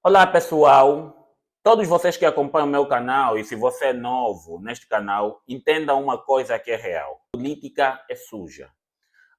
Olá pessoal, todos vocês que acompanham o meu canal e se você é novo neste canal, entendam uma coisa que é real. A política é suja.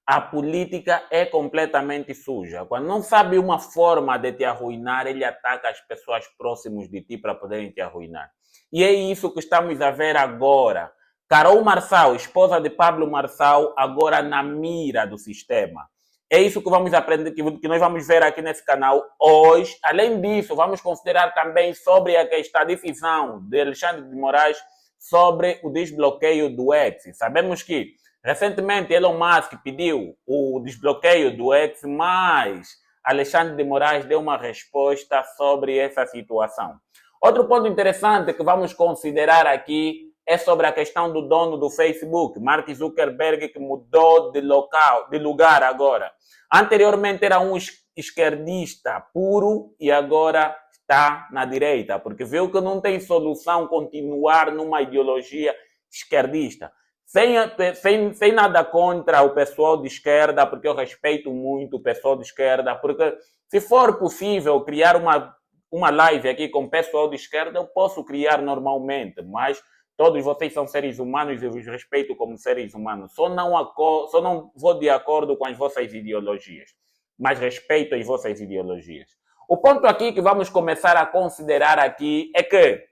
A política é completamente suja. Quando não sabe uma forma de te arruinar, ele ataca as pessoas próximas de ti para poderem te arruinar. E é isso que estamos a ver agora. Carol Marçal, esposa de Pablo Marçal, agora na mira do sistema. É isso que vamos aprender, que nós vamos ver aqui nesse canal hoje. Além disso, vamos considerar também sobre esta decisão de Alexandre de Moraes sobre o desbloqueio do X. Sabemos que recentemente Elon Musk pediu o desbloqueio do X, mas Alexandre de Moraes deu uma resposta sobre essa situação. Outro ponto interessante que vamos considerar aqui é sobre a questão do dono do Facebook, Mark Zuckerberg, que mudou de lugar agora. Anteriormente era um esquerdista puro e agora está na direita, porque viu que não tem solução continuar numa ideologia esquerdista. Sem nada contra o pessoal de esquerda, porque eu respeito muito o pessoal de esquerda, porque se for possível criar uma live aqui com o pessoal de esquerda, eu posso criar normalmente, mas todos vocês são seres humanos e eu os respeito como seres humanos. Só não vou de acordo com as vossas ideologias, mas respeito as vossas ideologias. O ponto aqui que vamos começar a considerar aqui é que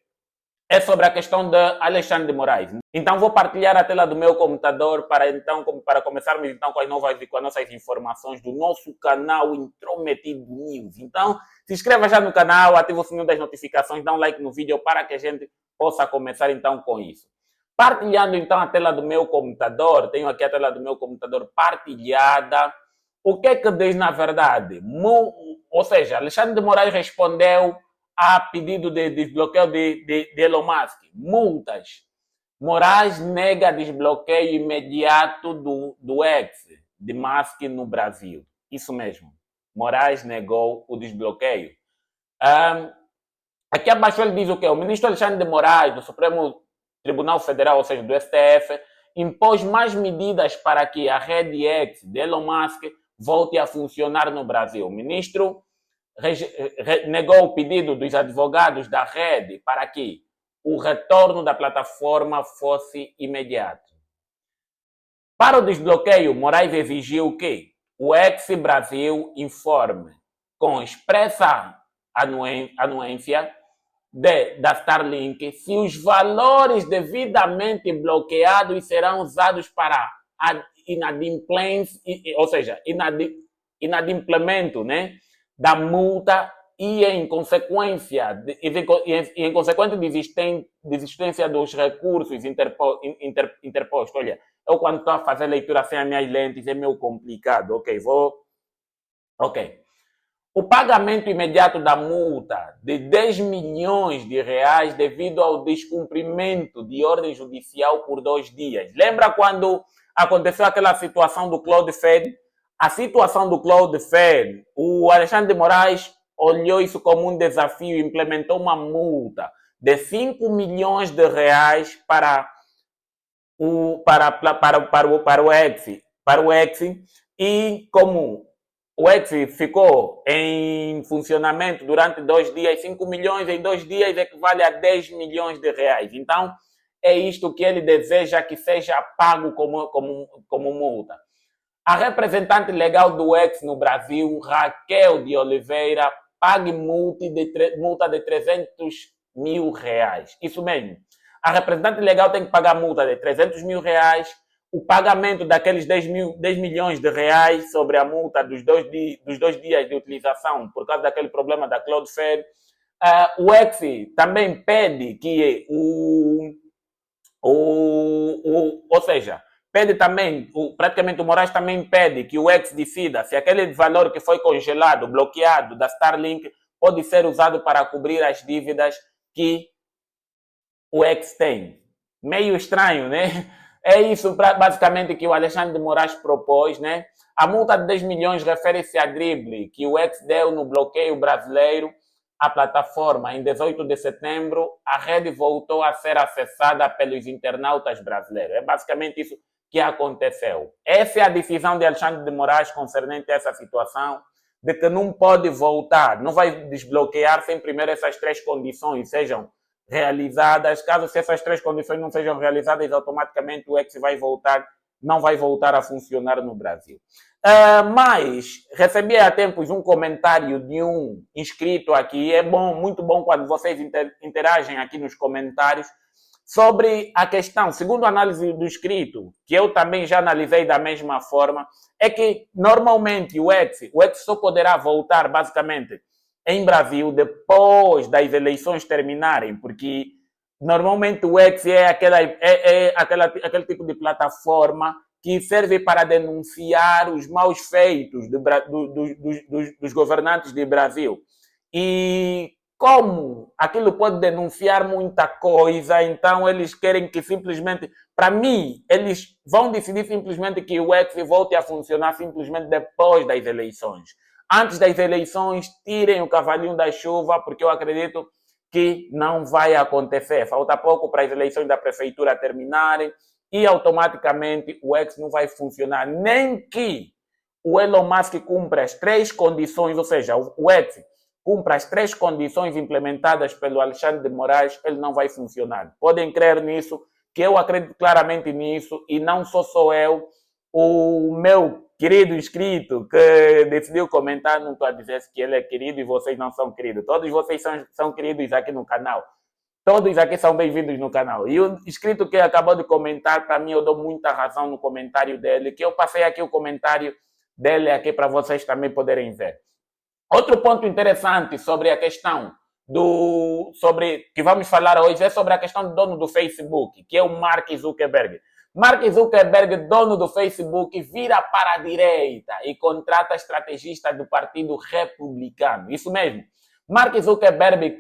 é sobre a questão de Alexandre de Moraes. Então vou partilhar a tela do meu computador para começarmos então com as nossas informações do nosso canal Intrometido News. Então se inscreva já no canal, ativa o sininho das notificações, dá um like no vídeo para que a gente possa começar então com isso. Partilhando então a tela do meu computador, tenho aqui a tela do meu computador partilhada. O que é que diz na verdade? Ou seja, Alexandre de Moraes respondeu a pedido de desbloqueio de Elon Musk. Multas. Moraes nega desbloqueio imediato do X de Musk no Brasil. Isso mesmo. Moraes negou o desbloqueio. Aqui abaixo ele diz o quê? O ministro Alexandre de Moraes, do Supremo Tribunal Federal, ou seja, do STF, impôs mais medidas para que a rede X de Elon Musk volte a funcionar no Brasil. O ministro negou o pedido dos advogados da rede para que o retorno da plataforma fosse imediato. Para o desbloqueio, Moraes exigiu que o ex-Brasil informe com expressa anuência da Starlink se os valores devidamente bloqueados serão usados para inadimplência, ou seja, inadimplemento, né, da multa e em consequência em consequente desistência dos recursos interpostos. Olha, eu quando estou a fazer leitura sem as minhas lentes é meio complicado. Ok. O pagamento imediato da multa de 10 milhões de reais devido ao descumprimento de ordem judicial por 2 dias. Lembra quando aconteceu aquela situação do Cloudflare? A situação do Cloudflare, o Alexandre de Moraes olhou isso como um desafio e implementou uma multa de 5 milhões de reais para o X. E como o X ficou em funcionamento durante 2 dias, 5 milhões em 2 dias equivale a 10 milhões de reais. Então, é isto que ele deseja que seja pago como multa. A representante legal do X no Brasil, Raquel de Oliveira, pague multa de 300 mil reais. Isso mesmo. A representante legal tem que pagar multa de 300 mil reais, o pagamento daqueles 10 milhões de reais sobre a multa dos 2 dias de utilização por causa daquele problema da Cloudflare. O X também pede que ou seja, pede também, praticamente o Moraes também pede que o X decida se aquele valor que foi congelado, bloqueado da Starlink, pode ser usado para cobrir as dívidas que o X tem. Meio estranho, né? É isso basicamente que o Alexandre de Moraes propôs, né? A multa de 10 milhões refere-se à drible que o X deu no bloqueio brasileiro à plataforma. Em 18 de setembro, a rede voltou a ser acessada pelos internautas brasileiros. É basicamente isso que aconteceu. Essa é a decisão de Alexandre de Moraes concernente a essa situação. de que não pode voltar, não vai desbloquear sem primeiro essas três condições sejam realizadas. Caso se essas três condições não sejam realizadas, automaticamente o X vai voltar, não vai voltar a funcionar no Brasil. Mas recebi há tempos um comentário de um inscrito aqui. É bom, muito bom quando vocês interagem aqui nos comentários sobre a questão, segundo a análise do inscrito, que eu também já analisei da mesma forma, é que normalmente o X só poderá voltar basicamente em Brasil depois das eleições terminarem, porque normalmente o X é aquele tipo de plataforma que serve para denunciar os maus feitos dos governantes do Brasil. E como aquilo pode denunciar muita coisa, então eles querem que simplesmente, para mim, eles vão decidir simplesmente que o X volte a funcionar simplesmente depois das eleições. Antes das eleições, tirem o cavalinho da chuva, porque eu acredito que não vai acontecer. Falta pouco para as eleições da prefeitura terminarem e automaticamente o X não vai funcionar. Nem que o Elon Musk cumpra as três condições, ou seja, o X cumpra as três condições implementadas pelo Alexandre de Moraes, ele não vai funcionar. Podem crer nisso, que eu acredito claramente nisso, e não sou eu, o meu querido inscrito que decidiu comentar, não estou a dizer que ele é querido e vocês não são queridos. Todos vocês são queridos aqui no canal. Todos aqui são bem-vindos no canal. E o inscrito que acabou de comentar, para mim, eu dou muita razão no comentário dele, que eu passei aqui o comentário dele aqui para vocês também poderem ver. Outro ponto interessante sobre a questão que vamos falar hoje é sobre a questão do dono do Facebook, que é o Mark Zuckerberg. Mark Zuckerberg, dono do Facebook, vira para a direita e contrata estrategista do Partido Republicano. Isso mesmo. Mark Zuckerberg,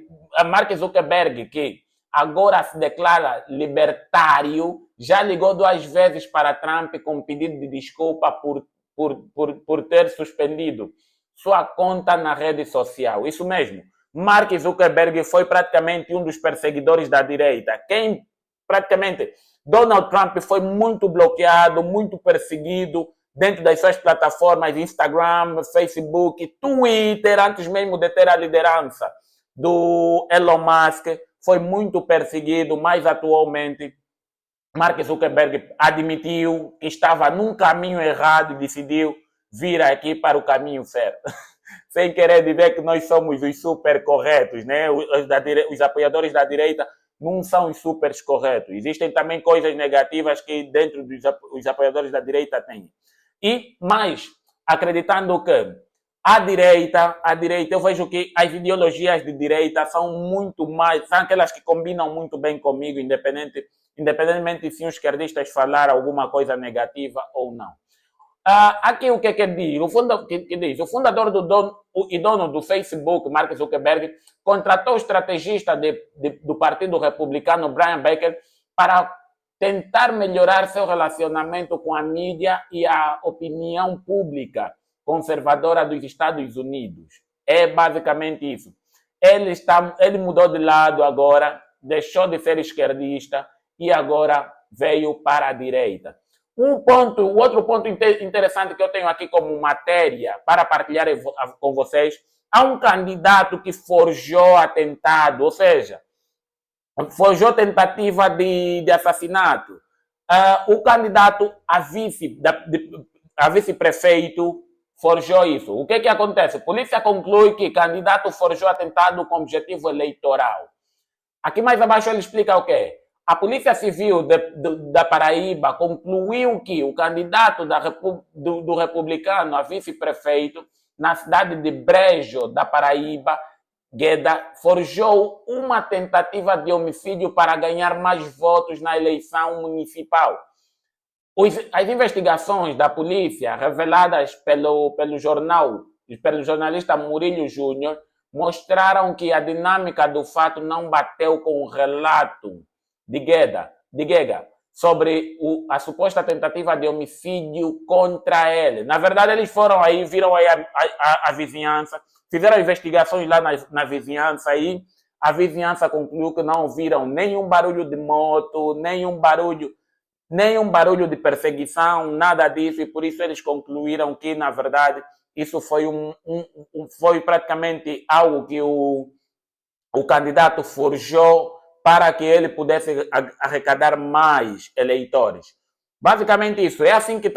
que agora se declara libertário, já ligou 2 vezes para Trump com pedido de desculpa por ter suspendido sua conta na rede social. Isso mesmo. Mark Zuckerberg foi praticamente um dos perseguidores da direita. Quem praticamente Donald Trump foi muito bloqueado, muito perseguido dentro das suas plataformas Instagram, Facebook, Twitter, antes mesmo de ter a liderança do Elon Musk, foi muito perseguido, mas atualmente Mark Zuckerberg admitiu que estava num caminho errado e decidiu vir aqui para o caminho certo. Sem querer dizer que nós somos os super corretos, né? Os apoiadores da direita não são os super corretos. Existem também coisas negativas que dentro dos apoiadores da direita têm. E mais, acreditando que a direita, eu vejo que as ideologias de direita são muito mais, são aquelas que combinam muito bem comigo, independentemente se os esquerdistas falar alguma coisa negativa ou não. Aqui o que diz? O fundador e dono do Facebook, Mark Zuckerberg, contratou o estrategista do Partido Republicano, Brian Becker, para tentar melhorar seu relacionamento com a mídia e a opinião pública conservadora dos Estados Unidos. É basicamente isso. Ele mudou de lado agora, deixou de ser esquerdista e agora veio para a direita. O outro ponto interessante que eu tenho aqui como matéria para partilhar com vocês, há um candidato que forjou atentado, ou seja, forjou tentativa de assassinato. O candidato a vice-prefeito forjou isso. O que acontece? A polícia conclui que o candidato forjou atentado com objetivo eleitoral. Aqui mais abaixo ele explica o quê? A Polícia Civil da Paraíba concluiu que o candidato do republicano a vice-prefeito na cidade de Brejo, da Paraíba, Gueda, forjou uma tentativa de homicídio para ganhar mais votos na eleição municipal. As investigações da polícia, reveladas pelo jornalista Murilo Júnior, mostraram que a dinâmica do fato não bateu com o relato de Gueda sobre a suposta tentativa de homicídio contra ele. Na verdade, eles foram aí, viram aí a vizinhança, fizeram investigações lá na vizinhança e a vizinhança concluiu que não viram nenhum barulho de moto, nenhum barulho de perseguição, nada disso, e por isso eles concluíram que, na verdade, Isso foi, foi praticamente algo que o candidato forjou para que ele pudesse arrecadar mais eleitores. Basicamente isso. É assim que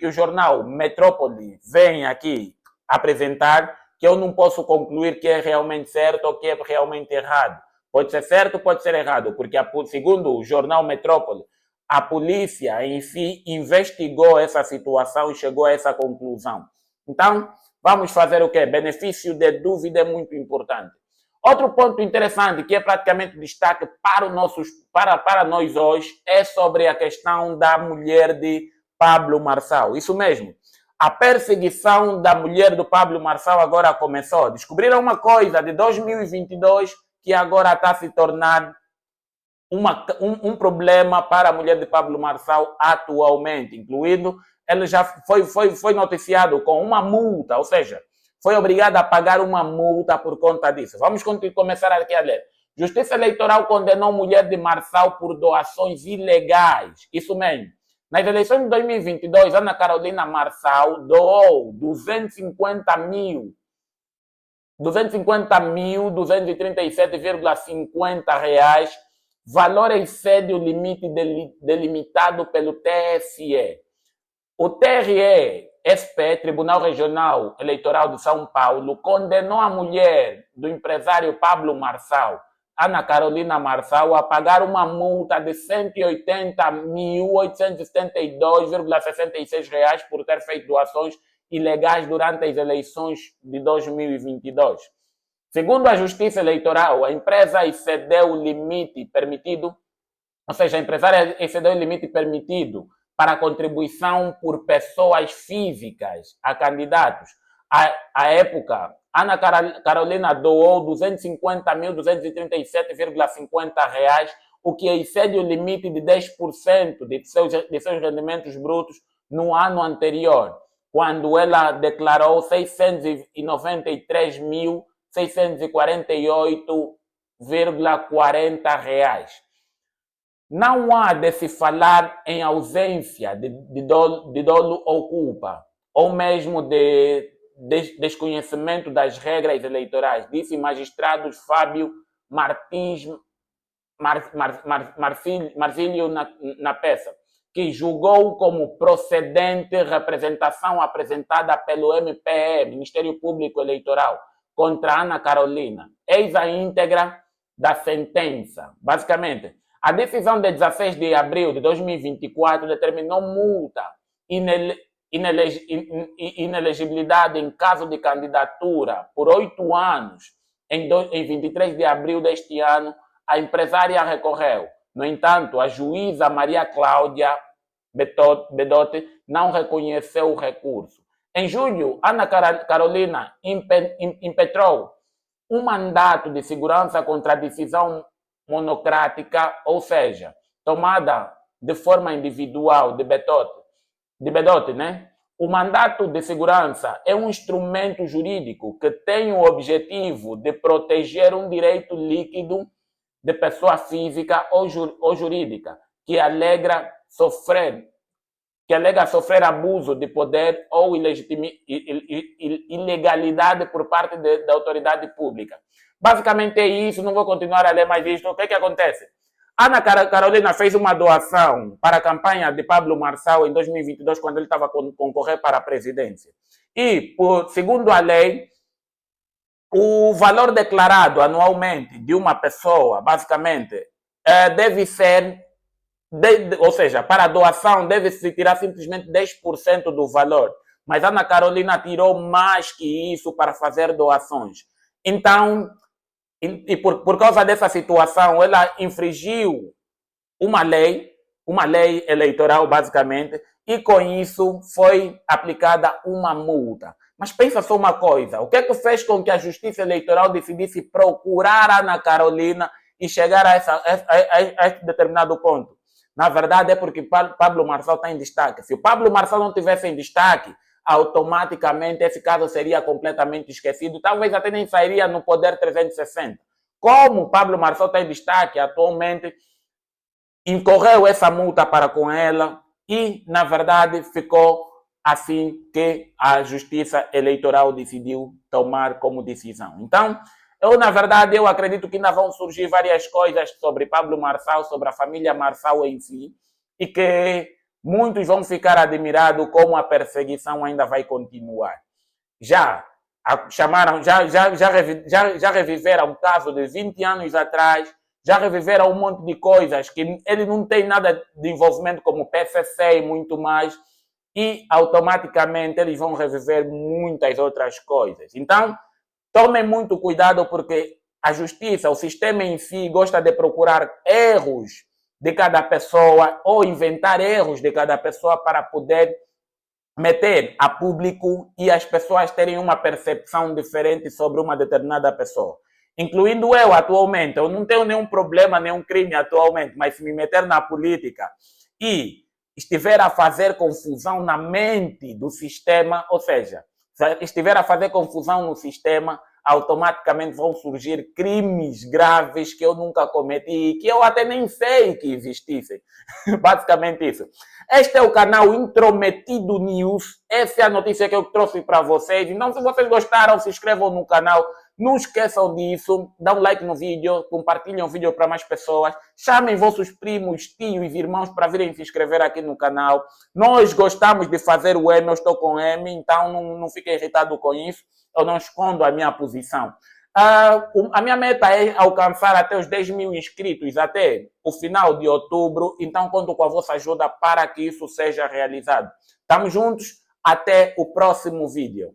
o jornal Metrópole vem aqui apresentar, que eu não posso concluir que é realmente certo ou que é realmente errado. Pode ser certo, pode ser errado, porque segundo o jornal Metrópole, a polícia em si investigou essa situação e chegou a essa conclusão. Então, vamos fazer o quê? Benefício de dúvida é muito importante. Outro ponto interessante, que é praticamente destaque para nós hoje, é sobre a questão da mulher de Pablo Marçal. Isso mesmo. A perseguição da mulher do Pablo Marçal agora começou. Descobriram uma coisa de 2022 que agora está a se tornar um problema para a mulher de Pablo Marçal atualmente, incluindo, ele já foi noticiado com uma multa, ou seja, foi obrigado a pagar uma multa por conta disso. Vamos começar aqui a ler. Justiça Eleitoral condenou mulher de Marçal por doações ilegais. Isso mesmo. Nas eleições de 2022, Ana Carolina Marçal doou 250.237,50 reais. Valor excede o limite delimitado pelo TSE. O TRE-SP, Tribunal Regional Eleitoral de São Paulo, condenou a mulher do empresário Pablo Marçal, Ana Carolina Marçal, a pagar uma multa de R$ 180.872,66 por ter feito doações ilegais durante as eleições de 2022. Segundo a Justiça Eleitoral, a empresa excedeu o limite permitido, ou seja, a empresária excedeu o limite permitido para a contribuição por pessoas físicas a candidatos. À época, Ana Carolina doou 250.237,50 reais, o que excede o limite de 10% de seus rendimentos brutos no ano anterior, quando ela declarou 693.648,40 reais. Não há de se falar em ausência de dolo ou culpa, ou mesmo de desconhecimento das regras eleitorais, disse magistrado Fábio Martins Marcílio na peça, que julgou como procedente representação apresentada pelo MPE, Ministério Público Eleitoral, contra Ana Carolina. Eis a íntegra da sentença. Basicamente, a decisão de 16 de abril de 2024 determinou multa, inelegibilidade em caso de candidatura por 8 anos. Em 23 de abril deste ano, a empresária recorreu. No entanto, a juíza Maria Cláudia Bedotti não reconheceu o recurso. Em julho, Ana Carolina impetrou um mandato de segurança contra a decisão monocrática, ou seja, tomada de forma individual de Bedotti, né? O mandato de segurança é um instrumento jurídico que tem o objetivo de proteger um direito líquido de pessoa física ou jurídica que alega sofrer abuso de poder ou ilegalidade por parte da autoridade pública. Basicamente é isso, não vou continuar a ler mais isto. O que acontece? Ana Carolina fez uma doação para a campanha de Pablo Marçal em 2022, quando ele estava a concorrer para a presidência. E, segundo a lei, o valor declarado anualmente de uma pessoa, basicamente, deve ser, ou seja, para a doação deve-se tirar simplesmente 10% do valor. Mas Ana Carolina tirou mais que isso para fazer doações. Então, por causa dessa situação, ela infringiu uma lei eleitoral, basicamente, e com isso foi aplicada uma multa. Mas pensa só uma coisa, o que é que fez com que a Justiça Eleitoral decidisse procurar a Ana Carolina e chegar a esse determinado ponto? Na verdade é porque Pablo Marçal está em destaque. Se o Pablo Marçal não tivesse em destaque, automaticamente esse caso seria completamente esquecido, talvez até nem sairia no Poder 360. Como Pablo Marçal está em destaque atualmente, incorreu essa multa para com ela e, na verdade, ficou assim que a Justiça Eleitoral decidiu tomar como decisão. Então, na verdade, eu acredito que ainda vão surgir várias coisas sobre Pablo Marçal, sobre a família Marçal em si, e que muitos vão ficar admirados como a perseguição ainda vai continuar. Já reviveram um caso de 20 anos atrás, já reviveram um monte de coisas que ele não tem nada de envolvimento como PCC e muito mais, e automaticamente eles vão reviver muitas outras coisas. Então, tomem muito cuidado porque a justiça, o sistema em si, gosta de procurar erros de cada pessoa ou inventar erros de cada pessoa para poder meter a público e as pessoas terem uma percepção diferente sobre uma determinada pessoa. Incluindo eu atualmente. Eu não tenho nenhum problema, nenhum crime atualmente, mas se me meter na política e estiver a fazer confusão na mente do sistema, ou seja, se estiver a fazer confusão no sistema, automaticamente vão surgir crimes graves que eu nunca cometi e que eu até nem sei que existissem. Basicamente isso. Este é o canal Intrometido News. Essa é a notícia que eu trouxe para vocês. Então, se vocês gostaram, se inscrevam no canal. Não esqueçam disso. Dá um like no vídeo. Compartilhem o vídeo para mais pessoas. Chamem vossos primos, tios e irmãos para virem se inscrever aqui no canal. Nós gostamos de fazer o M. Eu estou com M, então não fiquem irritados com isso. Eu não escondo a minha posição. A minha meta é alcançar até os 10 mil inscritos até o final de outubro. Então, conto com a vossa ajuda para que isso seja realizado. Estamos juntos. Até o próximo vídeo.